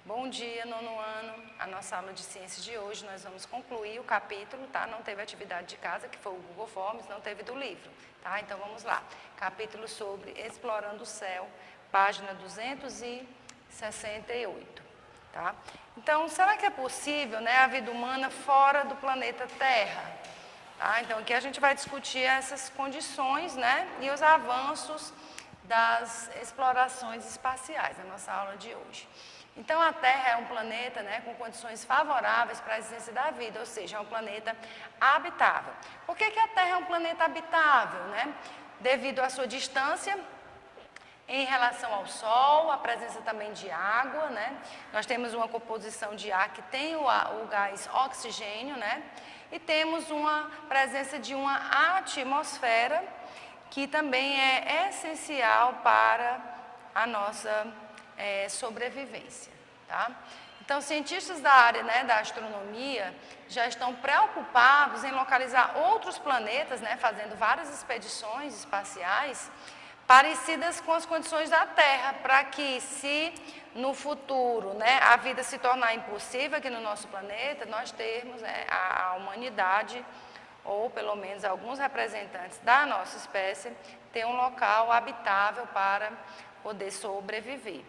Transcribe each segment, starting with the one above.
Bom dia, nono ano. A nossa aula de ciências de hoje, nós vamos concluir o capítulo, tá? Não teve atividade de casa, que foi o Google Forms, não teve do livro, tá? Então, vamos lá. Capítulo sobre Explorando o Céu, página 268, tá? Então, será que é possível, né, a vida humana fora do planeta Terra? Tá? Então, aqui a gente vai discutir essas condições, né, e os avanços das explorações espaciais, na nossa aula de hoje. Então, a Terra é um planeta, né, com condições favoráveis para a existência da vida, ou seja, é um planeta habitável. Por que a Terra é um planeta habitável, né? Devido à sua distância em relação ao Sol, a presença também de água, né? Nós temos uma composição de ar que tem o gás oxigênio, né? E temos uma presença de uma atmosfera que também é essencial para a nossa sobrevivência, tá? Então, cientistas da área, né, da astronomia já estão preocupados em localizar outros planetas, né, fazendo várias expedições espaciais parecidas com as condições da Terra, para que, se no futuro, né, a vida se tornar impossível aqui no nosso planeta, nós termos, né, a humanidade, ou pelo menos alguns representantes da nossa espécie, ter um local habitável para poder sobreviver.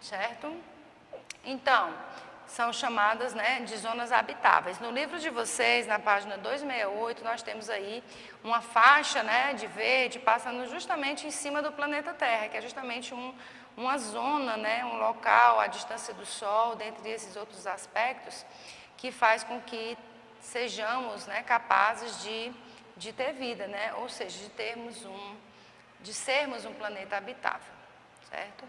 Certo? Então, são chamadas, né, de zonas habitáveis. No livro de vocês, na página 268, nós temos aí uma faixa, né, de verde passando justamente em cima do planeta Terra, que é justamente uma zona, né, um local à distância do Sol, dentre esses outros aspectos, que faz com que sejamos, né, capazes de ter vida, né, ou seja, de sermos um planeta habitável, certo?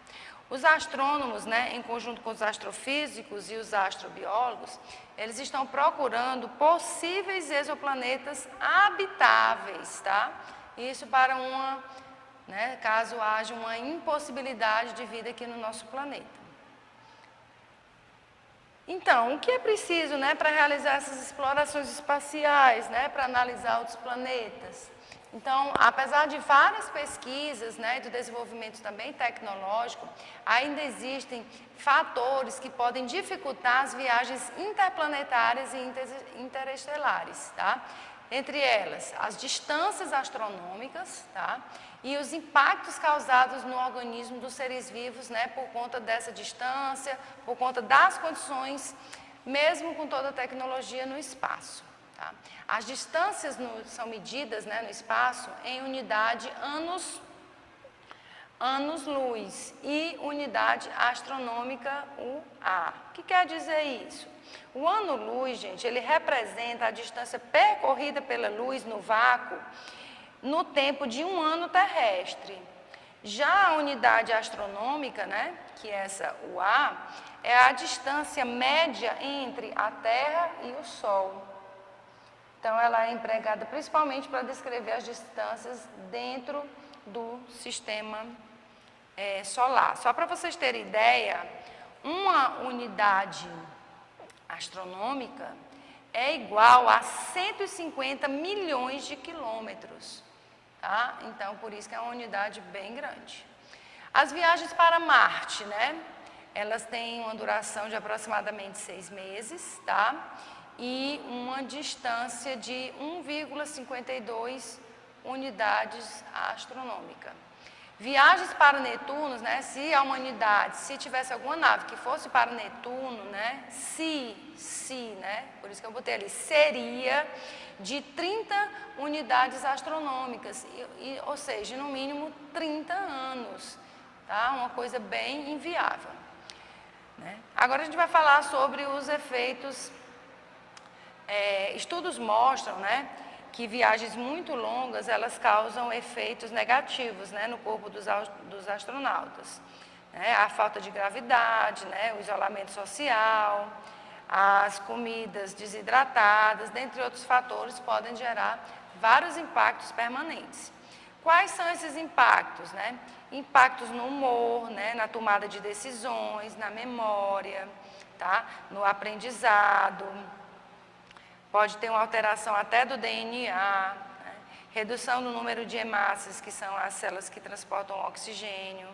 Os astrônomos, né, em conjunto com os astrofísicos e os astrobiólogos, eles estão procurando possíveis exoplanetas habitáveis, tá? Isso para né, caso haja uma impossibilidade de vida aqui no nosso planeta. Então, o que é preciso, né, para realizar essas explorações espaciais, né, para analisar outros planetas? Então, apesar de várias pesquisas, né, do desenvolvimento também tecnológico, ainda existem fatores que podem dificultar as viagens interplanetárias e interestelares, tá? Entre elas, as distâncias astronômicas, tá? E os impactos causados no organismo dos seres vivos, né, por conta dessa distância, por conta das condições, mesmo com toda a tecnologia no espaço. Tá? As distâncias são medidas, né, no espaço em unidade anos-luz e unidade astronômica UA. O que quer dizer isso? O ano-luz, gente, ele representa a distância percorrida pela luz no vácuo no tempo de um ano terrestre. Já a unidade astronômica, né, que é essa UA, é a distância média entre a Terra e o Sol. Então, ela é empregada principalmente para descrever as distâncias dentro do sistema solar. Só para vocês terem ideia, uma unidade astronômica é igual a 150 milhões de quilômetros. Tá? Então, por isso que é uma unidade bem grande. As viagens para Marte, né? Elas têm uma duração de aproximadamente 6 meses, tá? E uma distância de 1,52 unidades astronômicas. Viagens para Netuno, né, se a humanidade, se tivesse alguma nave que fosse para Netuno, né, né, por isso que eu botei ali, seria de 30 unidades astronômicas, ou seja, no mínimo 30 anos, tá? Uma coisa bem inviável. Né? Agora a gente vai falar sobre os efeitos. Estudos mostram, né, que viagens muito longas, elas causam efeitos negativos, né, no corpo dos astronautas. Né? A falta de gravidade, né, o isolamento social, as comidas desidratadas, dentre outros fatores, podem gerar vários impactos permanentes. Quais são esses impactos? Né? Impactos no humor, né, na tomada de decisões, na memória, tá? No aprendizado. Pode ter uma alteração até do DNA, né? Redução no número de hemácias, que são as células que transportam oxigênio,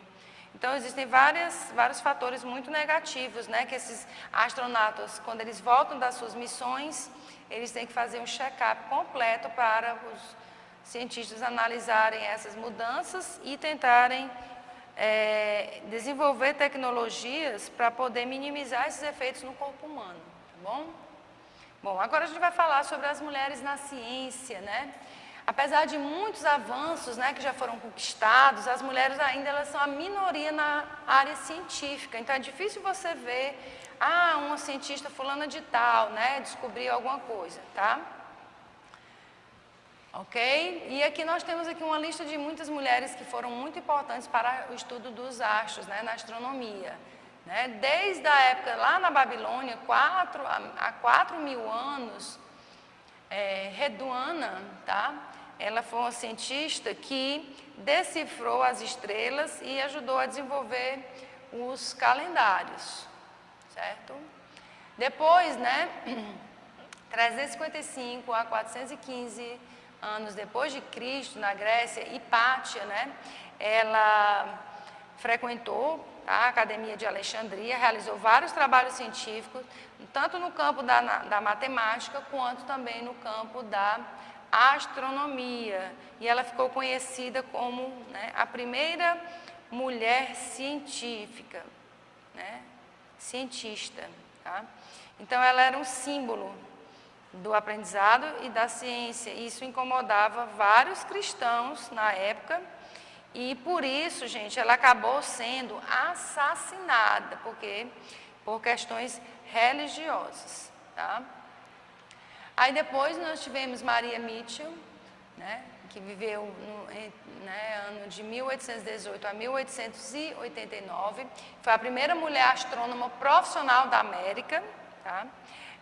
Então, existem vários fatores muito negativos, né? Que esses astronautas, quando eles voltam das suas missões, eles têm que fazer um check-up completo para os cientistas analisarem essas mudanças e tentarem desenvolver tecnologias para poder minimizar esses efeitos no corpo humano, tá bom? Bom, agora a gente vai falar sobre as mulheres na ciência, né? Apesar de muitos avanços, né, que já foram conquistados, as mulheres ainda elas são a minoria na área científica. Então é difícil você ver, uma cientista fulana de tal, né, descobriu alguma coisa, tá? Ok? E aqui nós temos aqui uma lista de muitas mulheres que foram muito importantes para o estudo dos astros, né, na astronomia. Né? Desde a época lá na Babilônia, há 4.000 anos, Reduana, tá? Ela foi uma cientista que decifrou as estrelas e ajudou a desenvolver os calendários, certo? Depois, né, 355 a 415 anos depois de Cristo, na Grécia, Hipátia, né, ela frequentou a Academia de Alexandria, realizou vários trabalhos científicos, tanto no campo da matemática, quanto também no campo da astronomia. E ela ficou conhecida como, né, a primeira mulher científica, né, cientista. Tá? Então, ela era um símbolo do aprendizado e da ciência. Isso incomodava vários cristãos na época. E por isso, gente, ela acabou sendo assassinada, por questões religiosas, tá? Aí depois nós tivemos Maria Mitchell, né, que viveu no ano de 1818 a 1889, foi a primeira mulher astrônoma profissional da América, tá?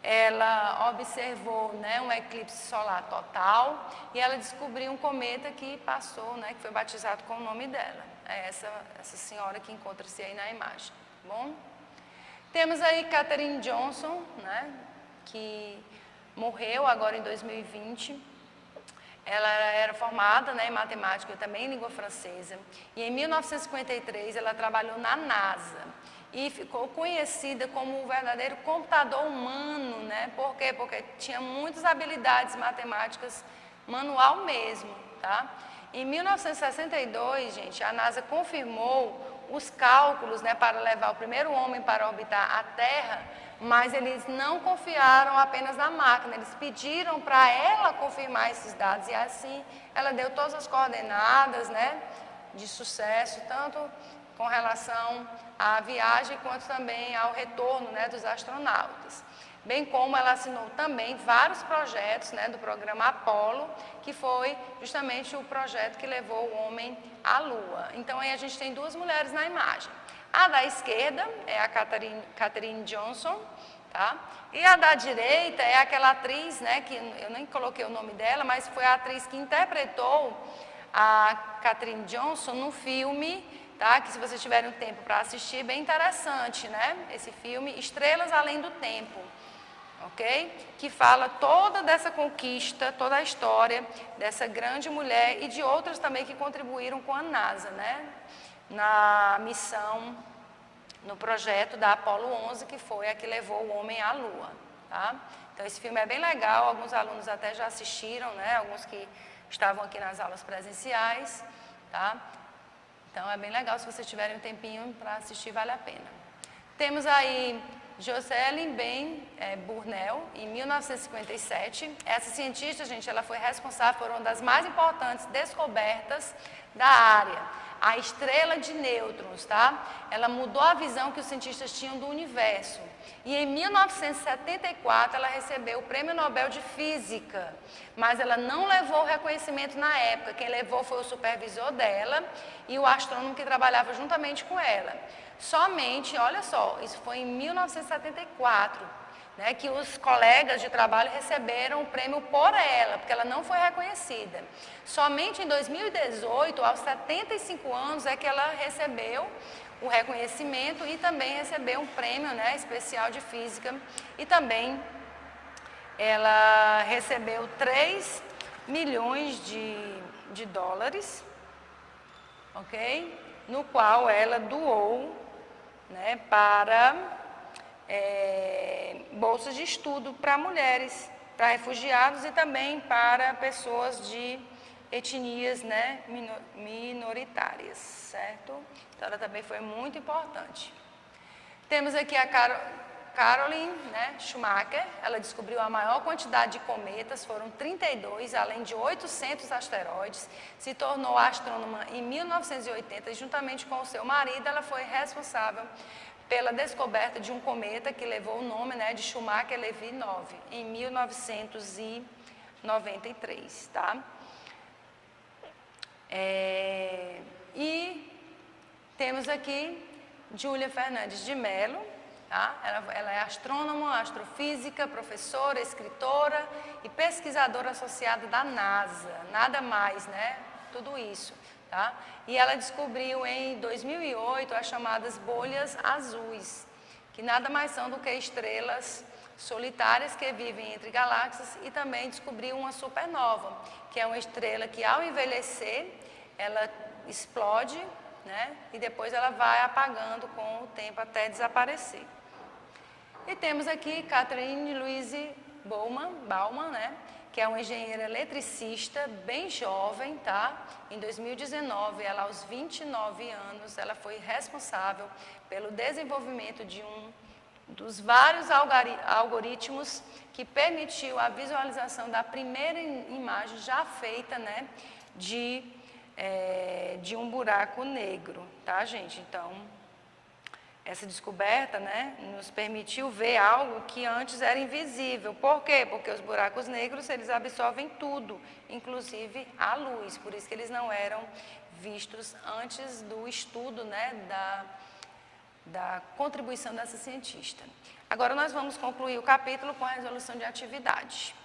Ela observou, né, um eclipse solar total e ela descobriu um cometa que passou, né, que foi batizado com o nome dela. É essa senhora que encontra-se aí na imagem, tá bom? Temos aí Katherine Johnson, né, que morreu agora em 2020. Ela era formada, né, em matemática e também em língua francesa. E em 1953 ela trabalhou na NASA. E ficou conhecida como o verdadeiro computador humano, né? Por quê? Porque tinha muitas habilidades matemáticas manual mesmo, tá? Em 1962, gente, a NASA confirmou os cálculos, né, para levar o primeiro homem para orbitar a Terra, mas eles não confiaram apenas na máquina, eles pediram para ela confirmar esses dados e assim ela deu todas as coordenadas, né, de sucesso, tanto com relação à viagem, quanto também ao retorno, né, dos astronautas. Bem como ela assinou também vários projetos, né, do programa Apollo, que foi justamente o projeto que levou o homem à Lua. Então, aí a gente tem duas mulheres na imagem. A da esquerda é a Katherine Johnson, tá? E a da direita é aquela atriz, né, que eu nem coloquei o nome dela, mas foi a atriz que interpretou a Katherine Johnson no filme, tá? Que se vocês tiverem um tempo para assistir, bem interessante, né? Esse filme, Estrelas Além do Tempo, ok? Que fala toda dessa conquista, toda a história dessa grande mulher e de outras também que contribuíram com a NASA, né? Na missão, no projeto da Apollo 11, que foi a que levou o homem à Lua, tá? Então, esse filme é bem legal, alguns alunos até já assistiram, né? Alguns que estavam aqui nas aulas presenciais, tá? Então, é bem legal, se vocês tiverem um tempinho para assistir, vale a pena. Temos aí Jocelyn Ben Burnell, em 1957. Essa cientista, gente, ela foi responsável por uma das mais importantes descobertas da área, a estrela de nêutrons, tá? Ela mudou a visão que os cientistas tinham do universo. E em 1974 ela recebeu o Prêmio Nobel de Física, mas ela não levou o reconhecimento na época. Quem levou foi o supervisor dela e o astrônomo que trabalhava juntamente com ela. Somente, olha só, isso foi em 1974, né, que os colegas de trabalho receberam o prêmio por ela, porque ela não foi reconhecida. Somente em 2018, aos 75 anos, é que ela recebeu o reconhecimento e também recebeu um prêmio, né, especial de física, e também ela recebeu 3 milhões de dólares, ok? no qual ela doou, né, para bolsas de estudo para mulheres, para refugiados e também para pessoas de etnias, né, minoritárias, certo? Então, ela também foi muito importante. Temos aqui a Caroline, né, Schumacher. Ela descobriu a maior quantidade de cometas, foram 32, além de 800 asteroides. Se tornou astrônoma em 1980 e, juntamente com o seu marido, ela foi responsável pela descoberta de um cometa que levou o nome, né, de Schumacher-Levy 9, em 1993, tá? E temos aqui Júlia Fernandes de Mello, tá? Ela é astrônoma, astrofísica, professora, escritora e pesquisadora associada da NASA, nada mais, né? Tudo isso, tá? E ela descobriu em 2008 as chamadas bolhas azuis, que nada mais são do que estrelas solitárias que vivem entre galáxias, e também descobriu uma supernova, que é uma estrela que, ao envelhecer, ela explode, né? E depois ela vai apagando com o tempo até desaparecer. E temos aqui Catherine Louise Baumann, né? Que é uma engenheira eletricista bem jovem, tá? Em 2019, ela aos 29 anos, ela foi responsável pelo desenvolvimento de um dos vários algoritmos que permitiu a visualização da primeira imagem já feita, né? De um buraco negro, tá, gente? Então, essa descoberta, né, nos permitiu ver algo que antes era invisível. Por quê? Porque os buracos negros, eles absorvem tudo, inclusive a luz. Por isso que eles não eram vistos antes do estudo, né, da contribuição dessa cientista. Agora nós vamos concluir o capítulo com a resolução de atividade.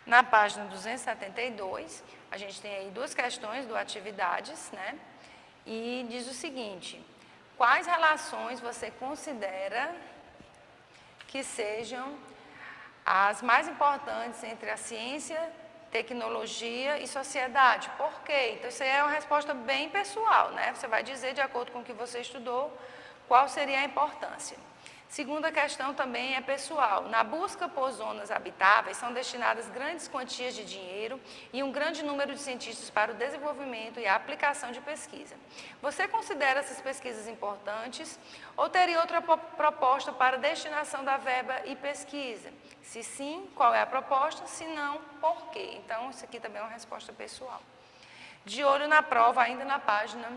Na página 272, a gente tem aí duas questões do atividades, né? E diz o seguinte: quais relações você considera que sejam as mais importantes entre a ciência, tecnologia e sociedade? Por quê? Então, isso aí é uma resposta bem pessoal, né? Você vai dizer, de acordo com o que você estudou, qual seria a importância. Segunda questão também é pessoal. Na busca por zonas habitáveis, são destinadas grandes quantias de dinheiro e um grande número de cientistas para o desenvolvimento e a aplicação de pesquisa. Você considera essas pesquisas importantes ou teria outra proposta para a destinação da verba e pesquisa? Se sim, qual é a proposta? Se não, por quê? Então, isso aqui também é uma resposta pessoal. De olho na prova, ainda na página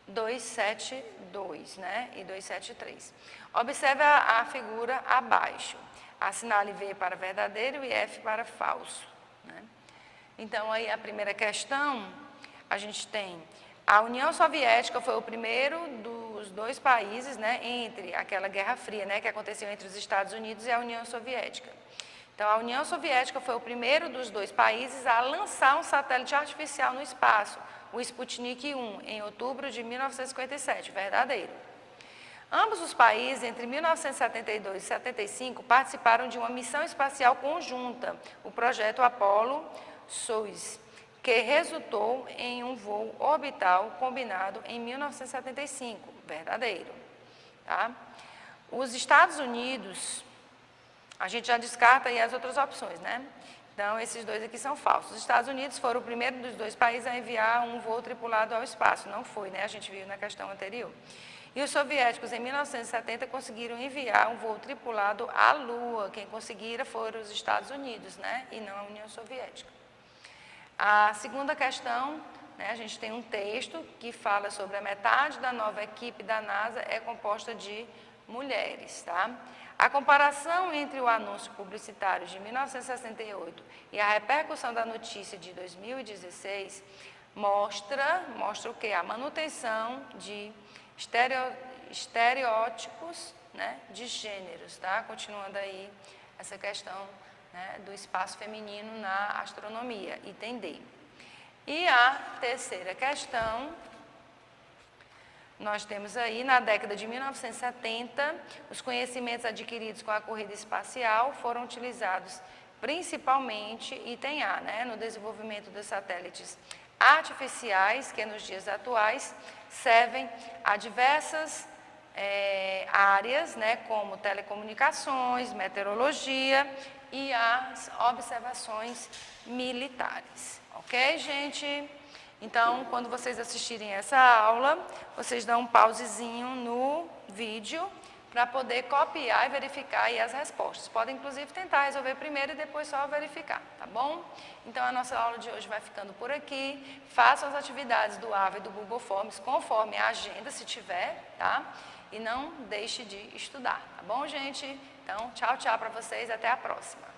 272, né, e 273. Observe a figura abaixo. Assinale V para verdadeiro e F para falso, né? Então, aí a primeira questão, a gente tem a União Soviética foi o primeiro dos dois países, né, entre aquela Guerra Fria, né, que aconteceu entre os Estados Unidos e a União Soviética. Então, a União Soviética foi o primeiro dos dois países a lançar um satélite artificial no espaço, o Sputnik 1, em outubro de 1957, verdadeiro. Ambos os países, entre 1972 e 1975, participaram de uma missão espacial conjunta, o projeto Apollo-Soyuz, que resultou em um voo orbital combinado em 1975, verdadeiro. Tá? Os Estados Unidos, a gente já descarta aí as outras opções, né? Então, esses dois aqui são falsos. Os Estados Unidos foram o primeiro dos dois países a enviar um voo tripulado ao espaço. Não foi, né? A gente viu na questão anterior. E os soviéticos, em 1970, conseguiram enviar um voo tripulado à Lua. Quem conseguira foram os Estados Unidos, né? E não a União Soviética. A segunda questão, né? A gente tem um texto que fala sobre a metade da nova equipe da NASA é composta de mulheres, tá? A comparação entre o anúncio publicitário de 1968 e a repercussão da notícia de 2016 mostra o quê? A manutenção de estereótipos, né, de gêneros, tá? Continuando aí essa questão, né, do espaço feminino na astronomia, item D. E a terceira questão, nós temos aí, na década de 1970, os conhecimentos adquiridos com a corrida espacial foram utilizados principalmente, item A, né, no desenvolvimento dos satélites artificiais que nos dias atuais servem a diversas áreas, né, como telecomunicações, meteorologia e as observações militares. Ok, gente? Então, quando vocês assistirem essa aula, vocês dão um pausezinho no vídeo para poder copiar e verificar aí as respostas. Podem, inclusive, tentar resolver primeiro e depois só verificar, tá bom? Então, a nossa aula de hoje vai ficando por aqui. Façam as atividades do AVA e do Google Forms conforme a agenda, se tiver, tá? E não deixe de estudar, tá bom, gente? Então, tchau, tchau para vocês, até a próxima.